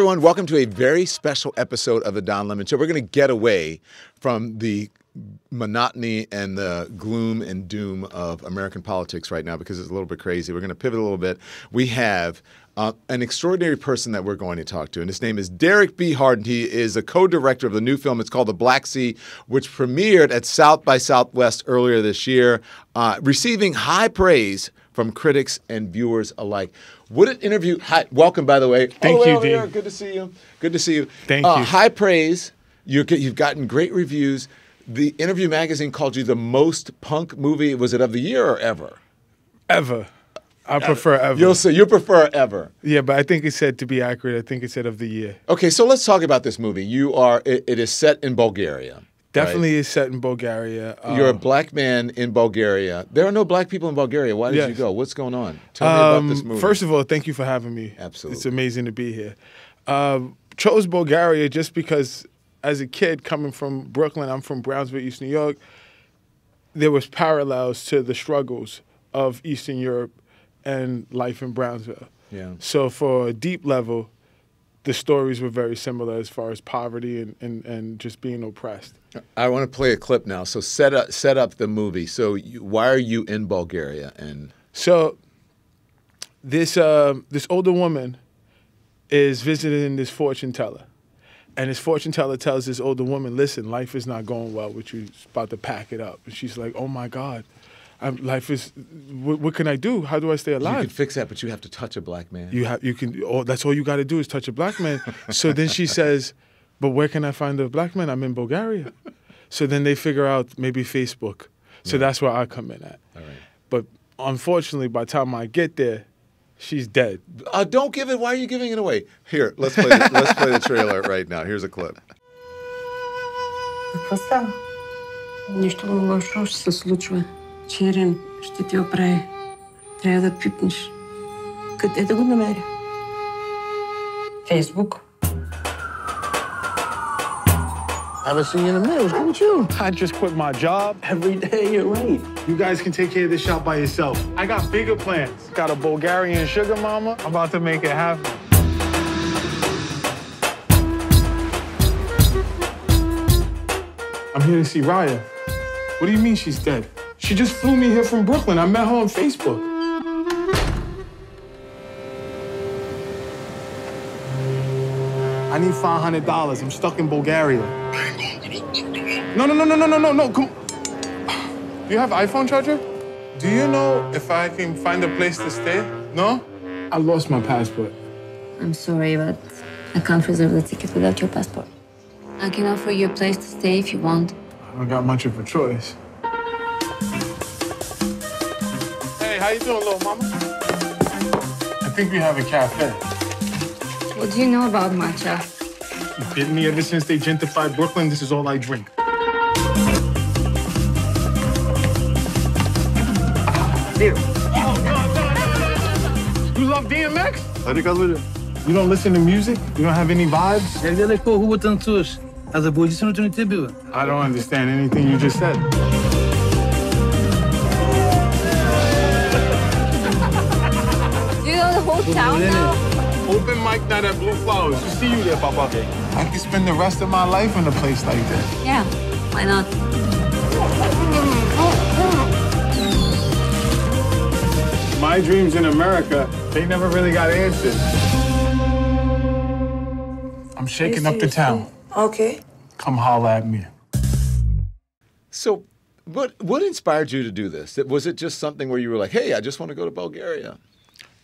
everyone. Welcome to a very special episode of The Don Lemon Show. We're going to get away from the monotony and the gloom and doom of American politics right now because it's a little bit crazy. We're going to pivot a little bit. We have an extraordinary person that we're going to talk to, and his name is Derrick B. Harden. He is a co-director of the new film. It's called The Black Sea, which premiered at South by Southwest earlier this year, receiving high praise from critics and viewers alike. What an interview. Hi, welcome, by the way. Thank you, Dean. Good to see you. Good to see you. Thank you. High praise. You've gotten great reviews. The Interview magazine called you the most punk movie. Was it of the year or ever? Ever. I prefer ever. You'll say you prefer ever. Yeah, but I think it said, to be accurate, I think it said of the year. Okay, so let's talk about this movie. It is set in Bulgaria. Definitely right? is set in Bulgaria. You're a black man in Bulgaria. There are no black people in Bulgaria. Why did you go? What's going on? Tell me about this movie. First of all, thank you for having me. Absolutely. It's amazing to be here. Chose Bulgaria just because as a kid coming from Brooklyn, I'm from Brownsville, East New York, there was parallels to the struggles of Eastern Europe and life in Brownsville. Yeah. So for a deep level, the stories were very similar as far as poverty and just being oppressed. I want to play a clip now. So set up the movie. So why are you in Bulgaria? And so this older woman is visiting this fortune teller. And this fortune teller tells this older woman, listen, life is not going well with you. It's about to pack it up. And she's like, oh, my God. Life is, what can I do? How do I stay alive? You can fix that, but you have to touch a black man. That's all you got to do is touch a black man. So then she says, but where can I find a black man? I'm in Bulgaria. So then they figure out maybe Facebook. So that's where I come in at. All right. But unfortunately, by the time I get there, she's dead. Don't give it. Why are you giving it away? Here, let's play the trailer right now. Here's a clip. Какво става? Нищо лошо ще се случва. Черен ще те оправи. Трябва да пипнеш. Къде да го намеря? Фейсбук. I haven't seen you in a minute. What's good with you? I just quit my job. Every day, you're right. You guys can take care of this shop by yourself. I got bigger plans. Got a Bulgarian sugar mama. I'm about to make it happen. I'm here to see Raya. What do you mean she's dead? She just flew me here from Brooklyn. I met her on Facebook. I need $500. I'm stuck in Bulgaria. No. Come. Do you have iPhone charger? Do you know if I can find a place to stay? No? I lost my passport. I'm sorry, but I can't reserve the ticket without your passport. I can offer you a place to stay if you want. I don't got much of a choice. Hey, how you doing, little mama? I think we have a cafe. What do you know about matcha? You kidding me? Ever since they gentrified Brooklyn, this is all I drink. Here. You love DMX? Hadi kal böyle. You don't listen to music? You don't have any vibes? Evde хубаво танцуваш. А за бойците не те бива. I don't understand anything you just said. Do you know the whole town now? Open mic night at Blue Flowers. You see you there, Papa. I can spend the rest of my life in a place like that. Yeah, why not? My dreams in America, they never really got answered. I'm shaking up the town. Okay. Come holler at me. So what inspired you to do this? Was it just something where you were like, hey, I just want to go to Bulgaria?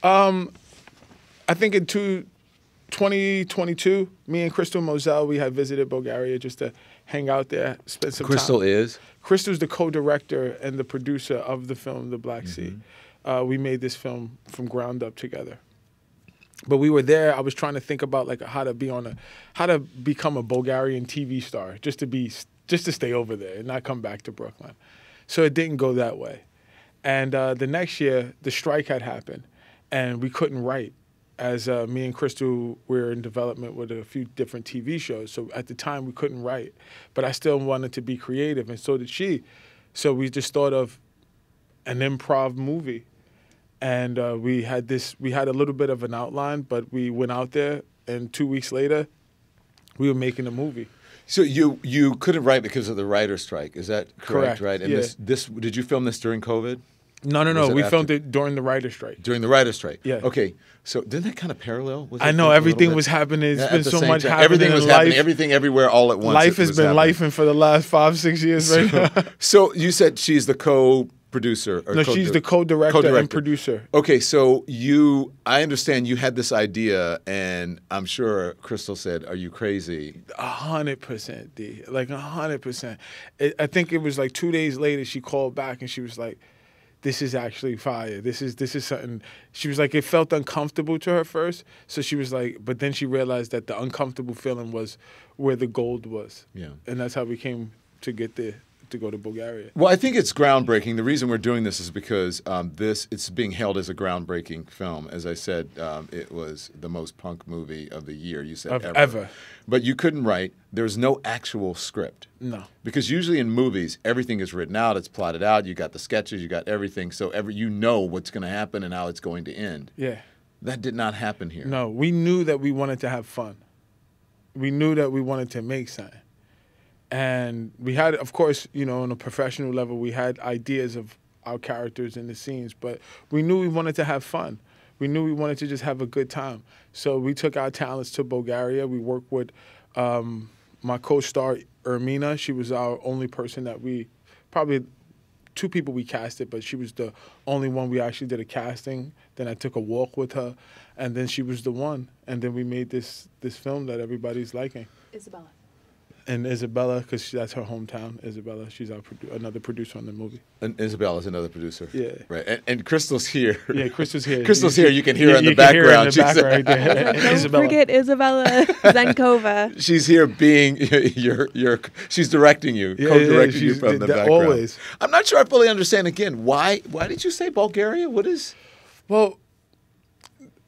I think in 2022, me and Crystal Moselle, we had visited Bulgaria just to hang out there, spend some Crystal time. is? Crystal's the co-director and the producer of the film, The Black Sea. We made this film from ground up together. But we were there. I was trying to think about like how to become a Bulgarian TV star, just to stay over there and not come back to Brooklyn. So it didn't go that way. And the next year, the strike had happened, and we couldn't write. As me and Crystal were in development with a few different TV shows. So at the time, we couldn't write. But I still wanted to be creative, and so did she. So we just thought of an improv movie. And we had a little bit of an outline, but we went out there and 2 weeks later, we were making a movie. So you couldn't write because of the writer's strike. Is that correct? Correct. Right. And Yeah. this did you film this during COVID? No. Was it We after? filmed it during the writer's strike. During the writer's strike. Yeah. Okay. So didn't that kind of parallel? Was I it know like a everything little was bit? happening. It's Yeah, been at the so same much time. happening. Everything was in happening. life. Everything everywhere all at once. Life it has was been happening. lifing for the last 5-6 years right now. So you said she's the co-producer. Or No, she's the co-director and producer. Okay, so I understand you had this idea, and I'm sure Crystal said, "Are you crazy?" 100%, D. Like 100%. I think it was like 2 days later she called back and she was like, "This is actually fire. This is something." She was like, it felt uncomfortable to her first, so she was like, but then she realized that the uncomfortable feeling was where the gold was. Yeah. And that's how we came to get there, to go to Bulgaria. Well, I think it's groundbreaking. The reason we're doing this is because it's being hailed as a groundbreaking film. As I said, it was the most punk movie of the year. You said Ever. But you couldn't write. There's no actual script. No. Because usually in movies, everything is written out. It's plotted out. You got the sketches. You got everything. So you know what's going to happen and how it's going to end. Yeah. That did not happen here. No, we knew that we wanted to have fun. We knew that we wanted to make something. And we had, of course, on a professional level, we had ideas of our characters in the scenes, but we knew we wanted to have fun. We knew we wanted to just have a good time. So we took our talents to Bulgaria. We worked with my co-star, Ermina. She was our only person that probably 2 people we casted, but she was the only one we actually did a casting. Then I took a walk with her, and then she was the one. And then we made this film that everybody's liking. Isabella. And Isabella, because that's her hometown, Isabella. She's another producer on the movie. And Isabella's another producer. Yeah. Right. And Crystal's here. Yeah, Crystal's here. Crystal's here. You can hear her in the you can hear her background. in the background right there. Don't forget Isabella Zenkova. She's here being she's directing you, co-directing you from the background. Always. I'm not sure I fully understand again. Why did you say Bulgaria? What is? Well,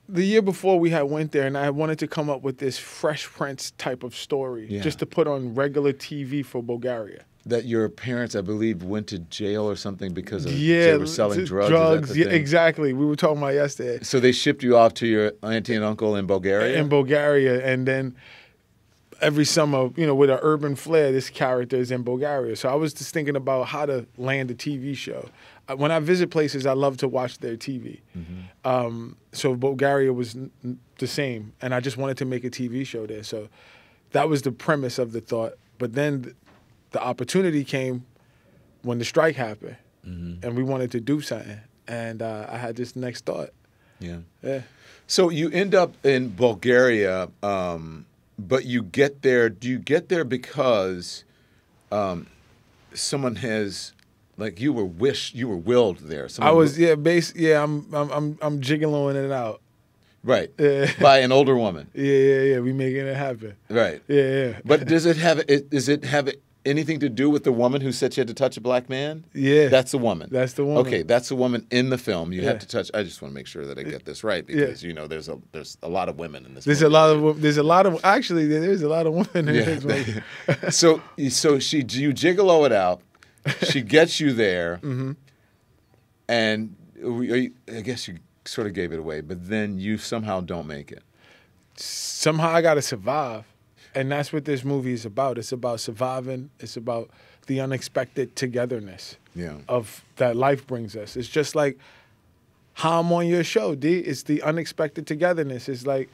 the year before we had went there, and I wanted to come up with this Fresh Prince type of story, just to put on regular TV for Bulgaria. That your parents, I believe, went to jail or something because they were selling drugs. Drugs, is that the thing? Exactly. We were talking about yesterday. So they shipped you off to your auntie and uncle in Bulgaria? In Bulgaria, and then every summer, with an urban flair, this character is in Bulgaria. So I was just thinking about how to land a TV show. When I visit places, I love to watch their TV. Mm-hmm. So Bulgaria was the same, and I just wanted to make a TV show there. So that was the premise of the thought. But then the opportunity came when the strike happened, and we wanted to do something. And I had this next thought. Yeah. So you end up in Bulgaria, but you get there. Do you get there because someone has? Like you were willed there. I was, I'm jiggling it out. Right. By an older woman. Yeah. We making it happen. Right. Yeah. But does it have anything to do with the woman who said she had to touch a black man? Yeah. That's the woman. That's the woman. Okay, that's the woman in the film. You have to touch. I just want to make sure that I get this right because there's a lot of women in this. There's movie. there's a lot of women in this movie. So you gigolo it out. She gets you there, and I guess you sort of gave it away, but then you somehow don't make it. Somehow I got to survive, and that's what this movie is about. It's about surviving. It's about the unexpected togetherness of that life brings us. It's just like how I'm on your show, D. It's the unexpected togetherness. It's like,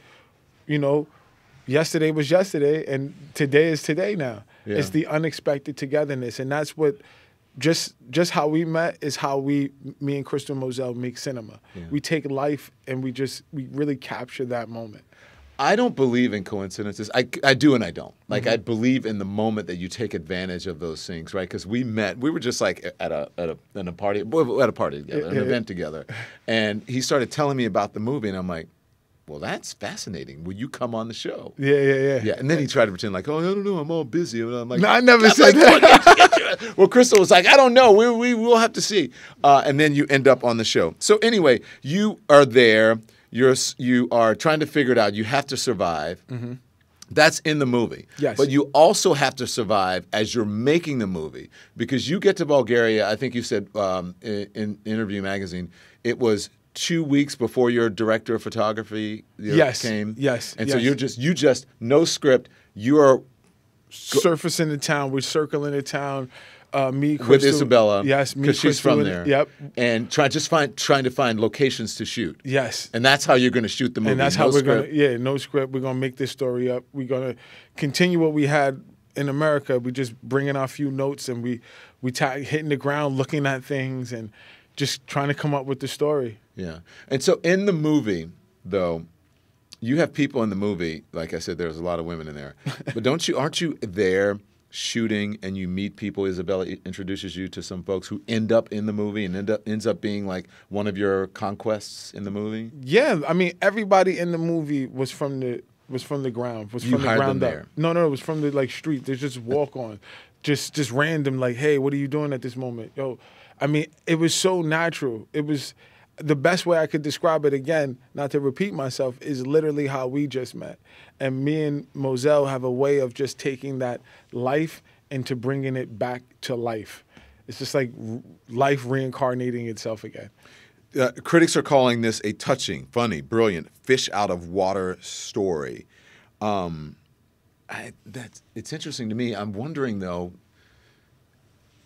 yesterday was yesterday, and today is today now. Yeah. It's the unexpected togetherness, and that's what just how we met is how me and Crystal Moselle make cinema. Yeah. We take life and we really capture that moment. I don't believe in coincidences. I do and I don't. Like I believe in the moment that you take advantage of those things, right? Because we were just like at a party together, an event together, and he started telling me about the movie, and I'm like, well, that's fascinating. Will you come on the show? Yeah. And then he tried to pretend like, oh, I don't know, I'm all busy. And I'm like, no, I never said that. Well, Crystal was like, I don't know. We will have to see. And then you end up on the show. So anyway, you are there. You are trying to figure it out. You have to survive. Mm-hmm. That's in the movie. Yes. But you also have to survive as you're making the movie because you get to Bulgaria. I think you said in Interview Magazine, it was 2 weeks before your director of photography came? Yes. And so you just no script. You are surfacing the town. We're circling the town. Me, Crystal, with Isabella. Yes, me, because she's Crystal, from there. Yep. And trying to find locations to shoot. Yes. And that's how you're going to shoot the movie. And that's how we're going to. Yeah, no script. We're going to make this story up. We're going to continue what we had in America. We just bring in our few notes and we hitting the ground, looking at things, and just trying to come up with the story. Yeah. And so in the movie, though, you have people in the movie. Like I said, there's a lot of women in there. But aren't you there shooting and you meet people? Isabella introduces you to some folks who end up in the movie and ends up being like one of your conquests in the movie? Yeah. I mean, everybody in the movie was from the ground. Was You from the hired ground them up. there? No, it was from the street. There's just walk on. Just random, like, hey, what are you doing at this moment? Yo, I mean, it was so natural. It was the best way I could describe it, again, not to repeat myself, is literally how we just met. And me and Moselle have a way of just taking that life and to bringing it back to life. It's just like life reincarnating itself again. Critics are calling this a touching, funny, brilliant, fish out of water story. It's interesting to me. I'm wondering, though,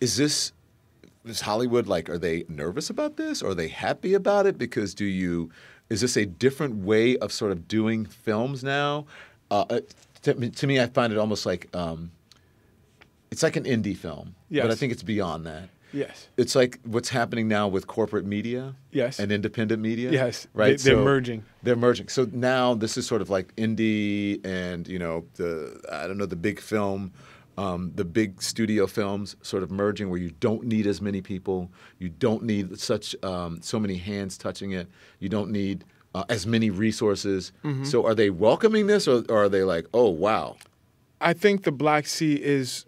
is Hollywood, like, are they nervous about this? Or are they happy about it? Because is this a different way of sort of doing films now? To me, I find it almost like it's like an indie film. Yes. But I think it's beyond that. Yes. It's like what's happening now with corporate media. Yes. And independent media. Yes. Right. They're merging. They're merging. So now this is sort of like indie and the big film, the big studio films sort of merging where you don't need as many people, you don't need so many hands touching it, you don't need as many resources. Mm-hmm. So are they welcoming this, or are they like, oh wow? I think the Black Sea is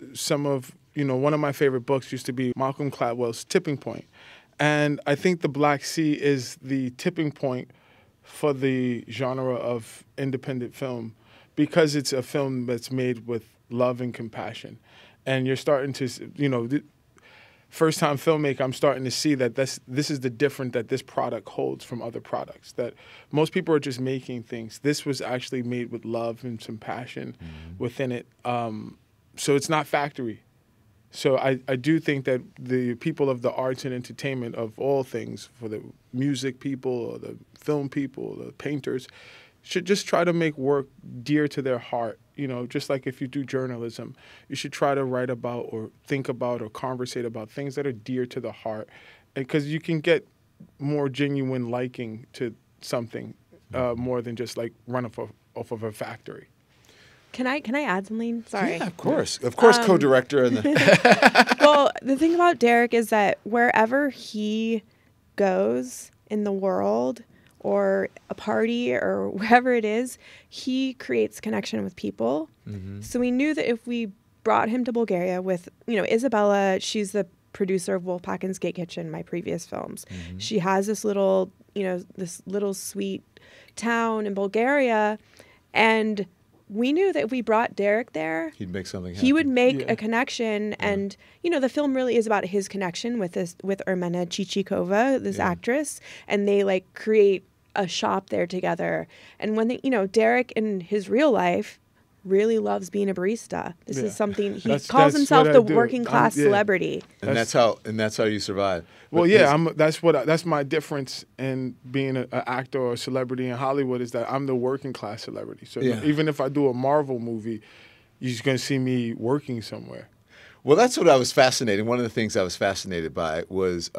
one of my favorite books used to be Malcolm Gladwell's Tipping Point. And I think the Black Sea is the tipping point for the genre of independent film because it's a film that's made with love and compassion. And you're starting to, first-time filmmaker, I'm starting to see that this is the difference that this product holds from other products, that most people are just making things. This was actually made with love and some passion within it. So it's not factory. So I do think that the people of the arts and entertainment of all things, for the music people or the film people, the painters, should just try to make work dear to their heart. Just like if you do journalism, you should try to write about or think about or conversate about things that are dear to the heart, because you can get more genuine liking to something more than just like run off of a factory. Can I add something? Sorry. Yeah, of course. Of course, co-director. Well, the thing about Derrick is that wherever he goes in the world or a party or wherever it is, he creates connection with people. Mm-hmm. So we knew that if we brought him to Bulgaria with, Isabella, she's the producer of Wolfpack and Skate Kitchen, my previous films. Mm-hmm. She has this little sweet town in Bulgaria, and we knew that if we brought Derrick there, he'd make something happen. He would make a connection. Yeah. And, the film really is about his connection with Ermena Chichikova, this actress. And they create a shop there together. And when Derrick in his real life really loves being a barista. This is something he calls himself the working class celebrity. And that's how you survive. Well, that's my difference in being an actor or a celebrity in Hollywood, is that I'm the working class celebrity. So even if I do a Marvel movie, you're just going to see me working somewhere. Well, that's what I was fascinated. One of the things I was fascinated by was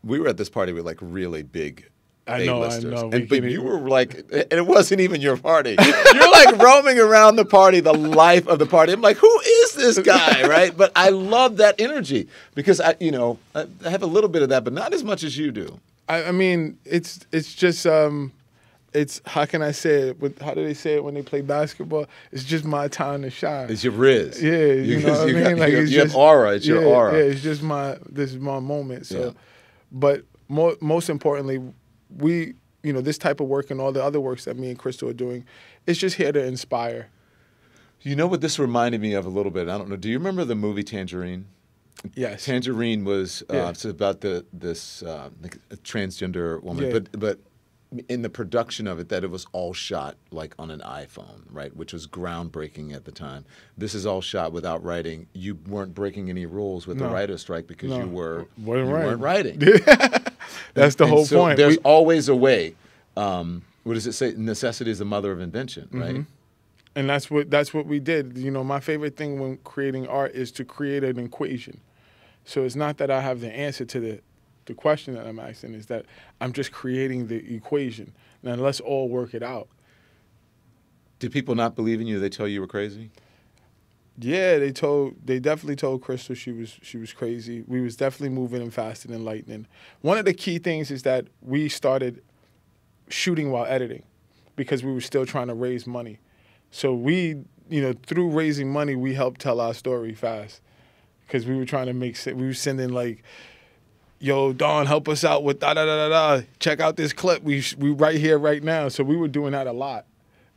we were at this party with really big A-listers. I know. But you were and it wasn't even your party. You're roaming around the party, the life of the party. I'm like, who is this guy, right? But I love that energy because I have a little bit of that, but not as much as you do. I mean, it's just it's, how can I say it? How do they say it when they play basketball? It's just my time to shine. It's your riz. Yeah, you know what I mean? You have aura. It's your aura. Yeah, it's just this is my moment. So, but most importantly, we, this type of work and all the other works that me and Crystal are doing, it's just here to inspire. You know what this reminded me of a little bit? I don't know. Do you remember the movie Tangerine? Yes. Tangerine was Yeah. it's about this like a transgender woman, Yeah. but in the production of it, that it was all shot like on an iPhone, right, which was groundbreaking at the time. This is all shot without writing. You weren't breaking any rules with the No. writer's strike because No. you Wasn't weren't writing. That's the whole so point. There's always a way. What does it say? Necessity is the mother of invention, right? And that's what we did. You know, my favorite thing when creating art is to create an equation. So it's not that I have the answer to the question that I'm asking, is that I'm just creating the equation. Now let's all work it out. Did people not believe in you? They tell you were crazy? Yeah, they definitely told Crystal she was crazy. We was definitely moving and faster than lightning. One of the key things is that we started shooting while editing because we were still trying to raise money. So we, you know, through raising money, we helped tell our story fast because we were trying to we were sending like, yo, Don, help us out with da-da-da-da-da. Check out this clip. We right here, right now. So we were doing that a lot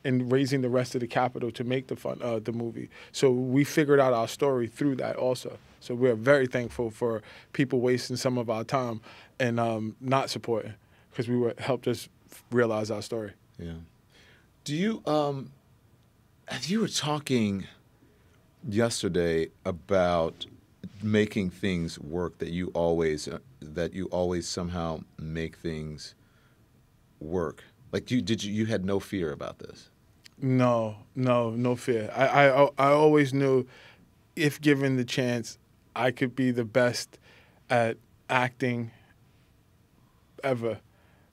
and raising the rest of the capital to make the movie. So we figured out our story through that also. So we're very thankful for people wasting some of our time and not supporting because helped us realize our story. Yeah. Do you you were talking yesterday about making things work, that you always somehow make things work. Like you had no fear about this? No fear. I always knew if given the chance, I could be the best at acting ever.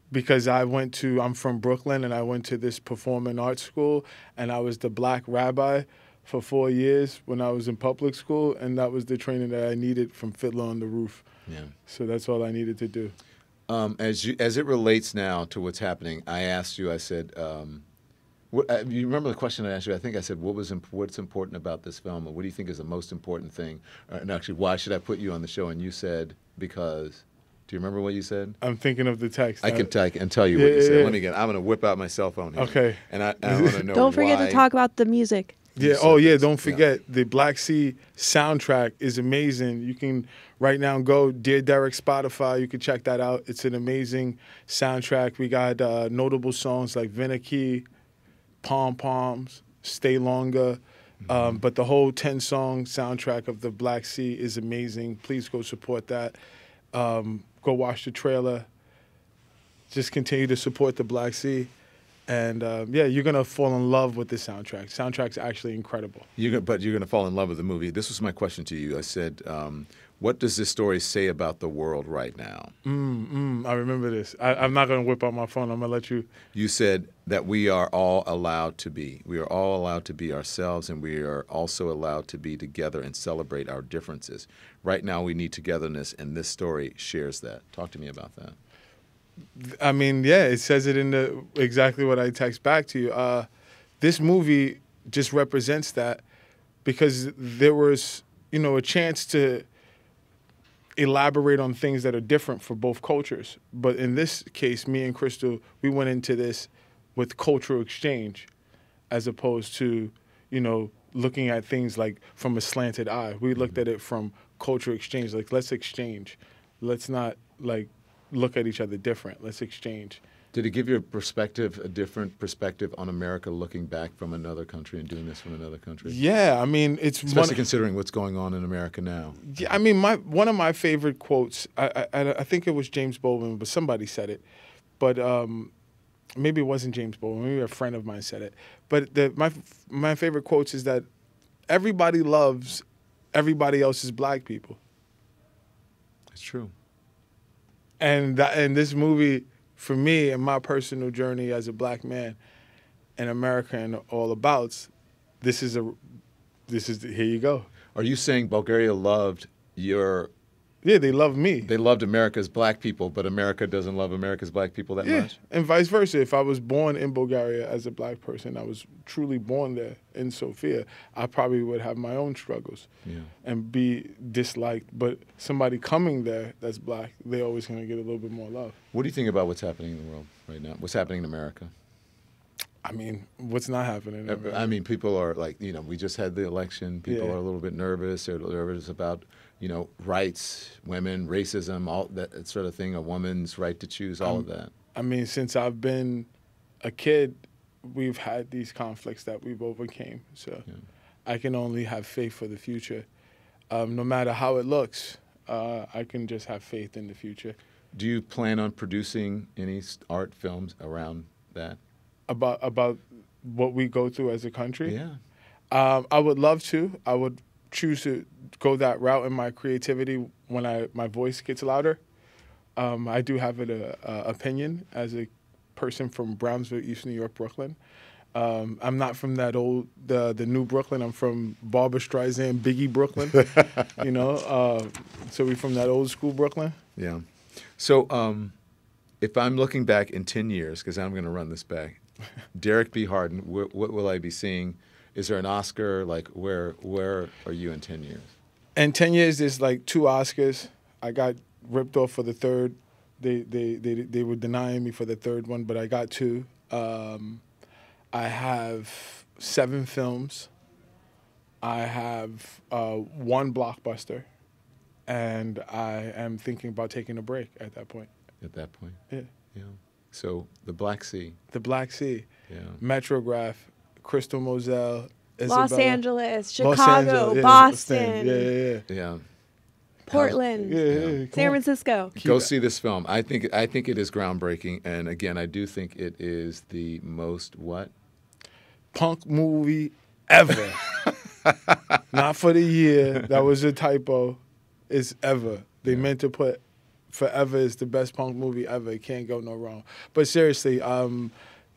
Because I'm from Brooklyn, and I went to this performing arts school, and I was the black rabbi for 4 years when I was in public school, and that was the training that I needed from Fiddler on the Roof. Yeah. So that's all I needed to do. As it relates now to what's happening, I asked you. I said, you remember the question I asked you? I think I said, what's important about this film, or what do you think is the most important thing? And actually, why should I put you on the show? And you said, because. Do you remember what you said? I'm thinking of the text. I can tell you what you said. Let me get. I'm going to whip out my cell phone here. Okay. And I want to know. Don't forget to talk about the music. Yeah. Oh, yeah. Don't forget the Black Sea soundtrack is amazing. You can right now go Dear Derrick Spotify. You can check that out. It's an amazing soundtrack. We got notable songs like Vinaki, Pom Poms, Stay Longer. But the whole 10-song soundtrack of the Black Sea is amazing. Please go support that. Go watch the trailer. Just continue to support the Black Sea. And, you're going to fall in love with the soundtrack. Soundtrack's actually incredible. But you're going to fall in love with the movie. This was my question to you. I said, what does this story say about the world right now? I remember this. I'm not going to whip out my phone. I'm going to let you. You said that we are all allowed to be. We are all allowed to be ourselves, and we are also allowed to be together and celebrate our differences. Right now we need togetherness, and this story shares that. Talk to me about that. I mean, yeah, it says it in exactly what I text back to you. This movie just represents that because there was, a chance to elaborate on things that are different for both cultures. But in this case, me and Crystal, we went into this with cultural exchange as opposed to, looking at things like from a slanted eye. We looked at it from cultural exchange, like let's exchange. Let's not look at each other different. Let's exchange. Did it give you a different perspective on America looking back from another country and doing this from another country? Yeah, I mean, it's especially considering what's going on in America now. Yeah, I mean, one of my favorite quotes. I think it was James Baldwin, but somebody said it. But maybe it wasn't James Baldwin. Maybe a friend of mine said it. But my favorite quotes is that everybody loves everybody else's black people. It's true. And this movie, for me and my personal journey as a black man in America and all abouts, this is here you go. Are you saying Bulgaria loved your? Yeah, they love me. They loved America's black people, but America doesn't love America's black people that much? And vice versa. If I was born in Bulgaria as a black person, I was truly born there in Sofia, I probably would have my own struggles and be disliked. But somebody coming there that's black, they're always going to get a little bit more love. What do you think about what's happening in the world right now? What's happening in America? I mean, what's not happening? I mean, people are like, you know, we just had the election. People Yeah. are a little bit nervous. They're nervous about, you know, rights, women, racism, all that sort of thing, a woman's right to choose, all of that. I mean, since I've been a kid, we've had these conflicts that we've overcame. So I can only have faith for the future. No matter how it looks, I can just have faith in the future. Do you plan on producing any art films around that? About what we go through as a country? Yeah. I would love to. I would choose to go that route in my creativity when my voice gets louder. I do have an opinion as a person from Brownsville, East New York, Brooklyn. I'm not from that old, the new Brooklyn. I'm from Barbra Streisand, Biggie Brooklyn. You know, so we're from that old school Brooklyn. Yeah. So if I'm looking back in 10 years, because I'm going to run this back, Derrick B. Harden, what will I be seeing? Is there an Oscar? Like, where are you in 10 years? In 10 years, there's like 2 Oscars. I got ripped off for the third. They were denying me for the third one, but I got 2. I have 7 films. I have 1 blockbuster, and I am thinking about taking a break at that point. At that point? Yeah. Yeah. So the Black Sea. The Black Sea. Yeah. Metrograph, Crystal Moselle, Los Isabella. Angeles, Los Chicago, Angeles, yeah, Boston, Yeah. Yeah. Portland, Come San on. Francisco. Go see this film. I think it is groundbreaking, and again, I do think it is the most what? Punk movie ever. Not for the year. That was a typo. It's ever. They meant to put forever is the best punk movie ever. It can't go no wrong. But seriously,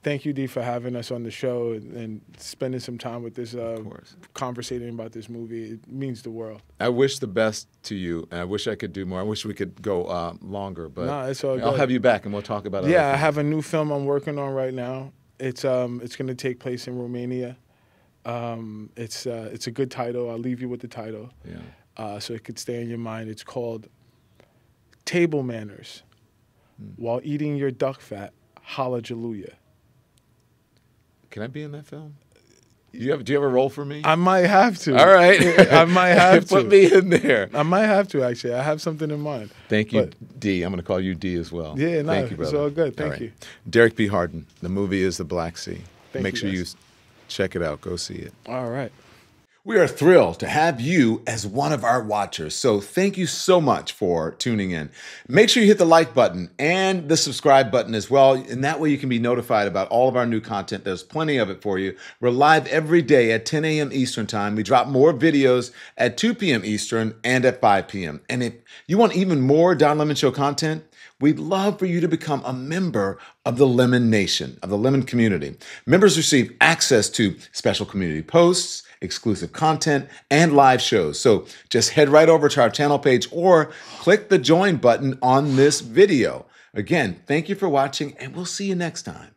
thank you, D, for having us on the show and spending some time with this, conversating about this movie. It means the world. I wish the best to you, and I wish I could do more. I wish we could go longer, but Nah, it's all I'll good. have you back, and we'll talk about it. Yeah, I have a new film I'm working on right now. It's going to take place in Romania. It's a good title. I'll leave you with the title. Yeah. So it could stay in your mind. It's called Table Manners. While eating your duck fat, hallelujah. Can I be in that film? Do you have a role for me? I might have to. All right. I might have to. Put me in there. I might have to, actually. I have something in mind. Thank you, But- D. I'm going to call you D as well. Yeah, no, Thank you, it's brother. all good. Thank right. you. Derrick B. Harden. The movie is The Black Sea. Thank Make you, sure you guys. check it out. Go see it. All right. We are thrilled to have you as one of our watchers. So thank you so much for tuning in. Make sure you hit the like button and the subscribe button as well. And that way you can be notified about all of our new content. There's plenty of it for you. We're live every day at 10 a.m. Eastern time. We drop more videos at 2 p.m. Eastern and at 5 p.m. And if you want even more Don Lemon Show content, we'd love for you to become a member of the Lemon Nation, of the Lemon community. Members receive access to special community posts, exclusive content, and live shows. So just head right over to our channel page or click the join button on this video. Again, thank you for watching, and we'll see you next time.